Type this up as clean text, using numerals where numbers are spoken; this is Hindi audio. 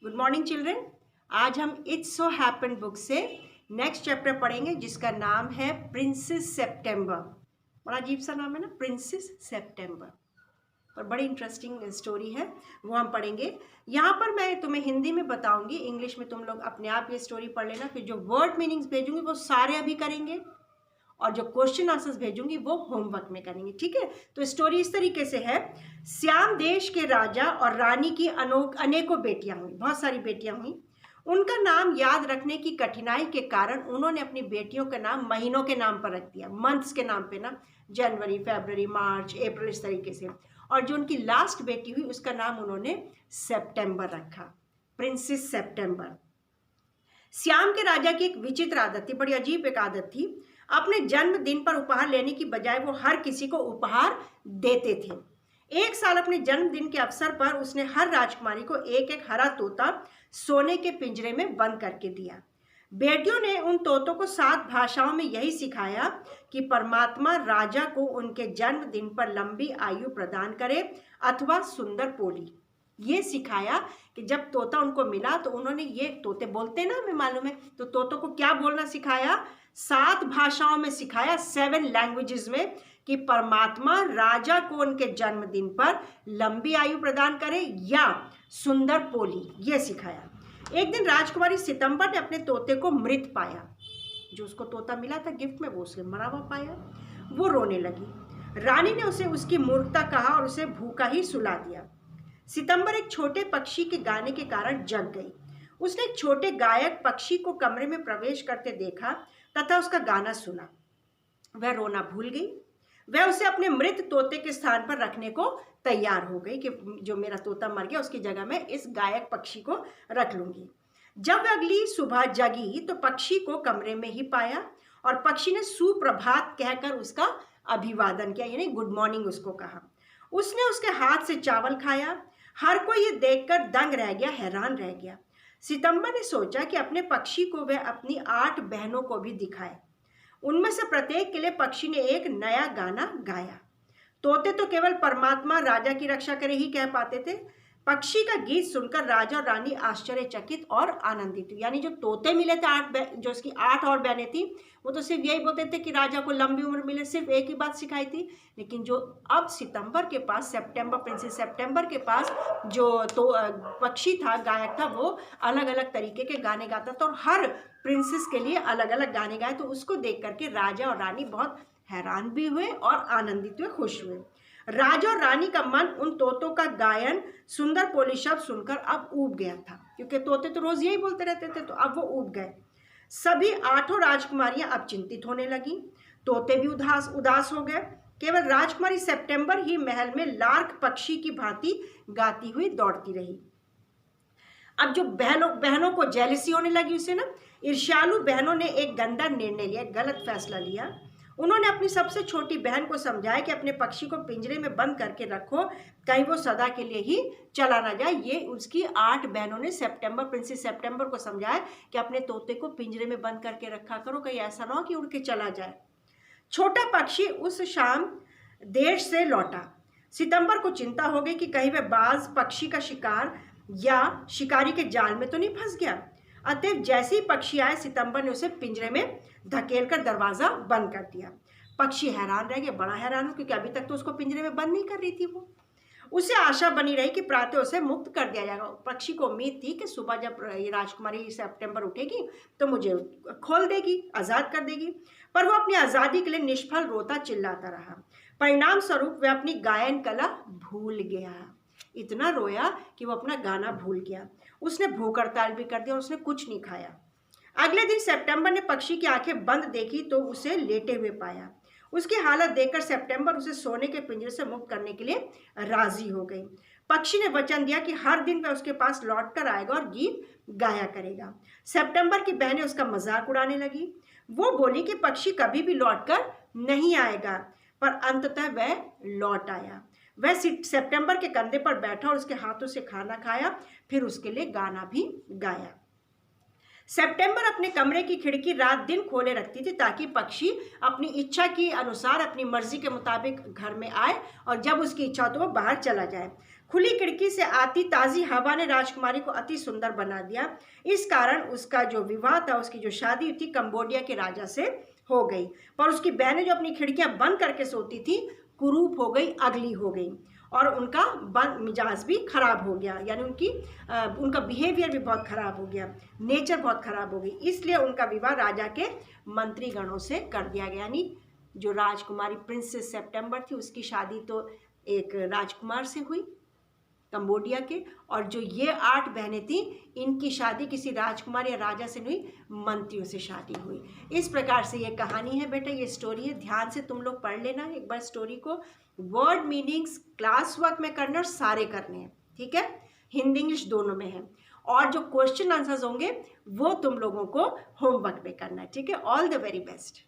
Good morning children. आज हम इट्स सो हैपन बुक से नेक्स्ट चैप्टर पढ़ेंगे जिसका नाम है प्रिंसेस सेप्टेम्बर। बड़ा अजीब सा नाम है ना, प्रिंसेस सेप्टेम्बर, पर बड़ी इंटरेस्टिंग स्टोरी है, वो हम पढ़ेंगे। यहाँ पर मैं तुम्हें हिंदी में बताऊंगी, इंग्लिश में तुम लोग अपने आप ये स्टोरी पढ़ लेना। फिर जो वर्ड मीनिंग्स भेजूंगी वो सारे अभी करेंगे और जो क्वेश्चन आंसर्स भेजूंगी वो होमवर्क में करेंगे, ठीक है। तो स्टोरी इस तरीके से है। श्याम देश के राजा और रानी की अनेकों बेटियां हुई, बहुत सारी बेटियां हुई। उनका नाम याद रखने की कठिनाई के कारण उन्होंने अपनी बेटियों का नाम महीनों के नाम पर रख दिया, मंथ्स के नाम पे ना, जनवरी, फरवरी, मार्च, अप्रैल, इस तरीके से। और जो उनकी लास्ट बेटी हुई उसका नाम उन्होंने सेप्टेम्बर रखा, प्रिंसेस सेप्टेम्बर। श्याम के राजा की एक विचित्र आदत थी, बड़ी अजीब एक आदत थी। अपने जन्मदिन पर उपहार लेने की बजाय वो हर किसी को उपहार देते थे। एक साल अपने जन्मदिन के अवसर पर उसने हर राजकुमारी को एक एक हरा तोता सोने के पिंजरे में बंद करके दिया। बेटियों ने उन तोतों को 7 भाषाओं में यही सिखाया कि परमात्मा राजा को उनके जन्मदिन पर लंबी आयु प्रदान करे अथवा सुंदर पोली। ये सिखाया कि जब तोता उनको मिला तो उन्होंने, ये तोते बोलते ना, हमें मालूम है, तो तोतों को क्या बोलना सिखाया? 7 भाषाओं में सिखाया, 7 लैंग्वेजेस में, कि परमात्मा राजा को उनके जन्मदिन पर लंबी आयु प्रदान करे या सुंदर पोली, ये सिखाया। एक दिन राजकुमारी सितंबर ने अपने तोते को मृत पाया। जो उसको तोता मिला था गिफ्ट में, वो उसे मरा हुआ पाया। वो रोने लगी। रानी ने उसे उसकी मूर्खता कहा और उसे भूखा ही सुला दिया। सितंबर एक छोटे पक्षी के गाने के कारण जग गई। उसने एक छोटे गायक पक्षी को कमरे में प्रवेश करते देखा तथा उसका गाना सुना। वह रोना भूल गई। वह उसे अपने मृत तोते के स्थान पर रखने को तैयार हो गई कि जो मेरा तोता मर गया उसकी जगह मैं इस गायक पक्षी को रख लूंगी। जब वह अगली सुबह जगी तो पक्षी को कमरे में ही पाया और पक्षी ने सुप्रभात कहकर उसका अभिवादन किया, यानी गुड मॉर्निंग उसको कहा। उसने उसके हाथ से चावल खाया। हर कोई ये देखकर दंग रह गया, हैरान रह गया। सितंबर ने सोचा कि अपने पक्षी को वह अपनी 8 बहनों को भी दिखाए। उनमें से प्रत्येक के लिए पक्षी ने एक नया गाना गाया। तोते तो केवल परमात्मा राजा की रक्षा करे ही कह पाते थे। पक्षी का गीत सुनकर राजा और रानी आश्चर्यचकित और आनंदित हुई। यानी जो तोते मिले थे 8, जो उसकी 8 और बहनें थी, वो तो सिर्फ यही बोलते थे कि राजा को लंबी उम्र मिले, सिर्फ एक ही बात सिखाई थी। लेकिन जो अब सितंबर के पास, सेप्टेम्बर, प्रिंसेस सेप्टेम्बर के पास जो तो पक्षी था, गायक था, वो अलग अलग तरीके के गाने गाता था और हर प्रिंसेस के लिए अलग अलग गाने गाए। तो उसको देख करके राजा और रानी बहुत हैरान भी हुए और आनंदित हुए, खुश हुए। राजा और रानी का मन उन तोतों का गायन, सुंदर पोली शब्द सुनकर अब ऊब गया था, क्योंकि तोते तो रोज यही बोलते रहते थे, तो अब वो ऊब गए। सभी 8 राजकुमारियां अब चिंतित होने लगी। तोते भी उदास हो गए। केवल राजकुमारी सेप्टेम्बर ही महल में लार्क पक्षी की भांति गाती हुई दौड़ती रही। अब जो बहनों को जेलसी होने लगी उसे ना, ईर्ष्यालु बहनों ने एक गंदा निर्णय लिया, गलत फैसला लिया। उन्होंने अपनी सबसे छोटी बहन को समझाया कि अपने पक्षी को पिंजरे में बंद करके रखो, कहीं वो सदा के लिए ही चला ना जाए। ये उसकी 8 बहनों ने सेप्टेम्बर, प्रिंसेस सेप्टेम्बर को समझाया कि अपने तोते को पिंजरे में बंद करके रखा करो, कहीं ऐसा ना हो कि उड़ के चला जाए। छोटा पक्षी उस शाम देर से लौटा। सितंबर को चिंता हो गई कि कहीं वह बाज पक्षी का शिकार या शिकारी के जाल में तो नहीं फंस गया। अतएव जैसे ही पक्षी आए, सितंबर ने उसे पिंजरे में धकेलकर दरवाजा बंद कर दिया। पक्षी हैरान रह गया, बड़ा हैरान हो, क्योंकि अभी तक तो उसको पिंजरे में बंद नहीं कर रही थी वो। उसे आशा बनी रही कि प्रातः उसे मुक्त कर दिया जाएगा। पक्षी को उम्मीद थी कि सुबह जब ये राजकुमारी सेप्टेम्बर उठेगी तो मुझे खोल देगी, आज़ाद कर देगी। पर वो अपनी आज़ादी के लिए निष्फल रोता चिल्लाता रहा। परिणाम स्वरूप वह अपनी गायन कला भूल गया। इतना रोया कि वो अपना गाना भूल गया। उसने भूख हड़ताल भी कर दिया और उसने कुछ नहीं खाया। अगले दिन सेप्टेम्बर ने पक्षी की आंखें बंद देखी तो उसे लेटे हुए पाया। उसकी हालत देखकर सेप्टेम्बर उसे सोने के पिंजरे से मुक्त करने के लिए राजी हो गई। पक्षी ने वचन दिया कि हर दिन वह उसके पास लौट कर आएगा और गीत गाया करेगा। सेप्टेम्बर की बहनें उसका मजाक उड़ाने लगी। वो बोली कि पक्षी कभी भी लौट कर नहीं आएगा, पर अंततः वह लौट आया। वह सेप्टेम्बर के कंधे पर बैठा और उसके हाथों से खाना खाया, फिर उसके लिए गाना भी गाया। सेप्टेम्बर अपने कमरे की खिड़की रात दिन खोले रखती थी ताकि पक्षी अपनी इच्छा के अनुसार, अपनी मर्जी के मुताबिक घर में आए और जब उसकी इच्छा हो तो वो बाहर चला जाए। खुली खिड़की से आती ताज़ी हवा ने राजकुमारी को अति सुंदर बना दिया। इस कारण उसका जो विवाह था, उसकी जो शादी थी, कंबोडिया के राजा से हो गई। पर उसकी बहनें जो अपनी खिड़कियां बंद करके सोती थी, कुरूप हो गई, अगली हो गई, और उनका मिजाज भी खराब हो गया, यानी उनका बिहेवियर भी बहुत खराब हो गया, नेचर बहुत खराब हो गई। इसलिए उनका विवाह राजा के मंत्रीगणों से कर दिया गया। यानी जो राजकुमारी प्रिंसेस सितंबर थी, उसकी शादी तो एक राजकुमार से हुई कंबोडिया के, और जो ये 8 बहनें थीं, इनकी शादी किसी राजकुमार या राजा से नहीं, मंत्रियों से शादी हुई। इस प्रकार से ये कहानी है बेटा, ये स्टोरी है। ध्यान से तुम लोग पढ़ लेना एक बार स्टोरी को। वर्ड मीनिंग्स क्लास वर्क में करना और सारे करने हैं, ठीक है, हिंदी इंग्लिश दोनों में है। और जो क्वेश्चन आंसर्स होंगे वो तुम लोगों को होमवर्क में करना है, ठीक है। All the very best.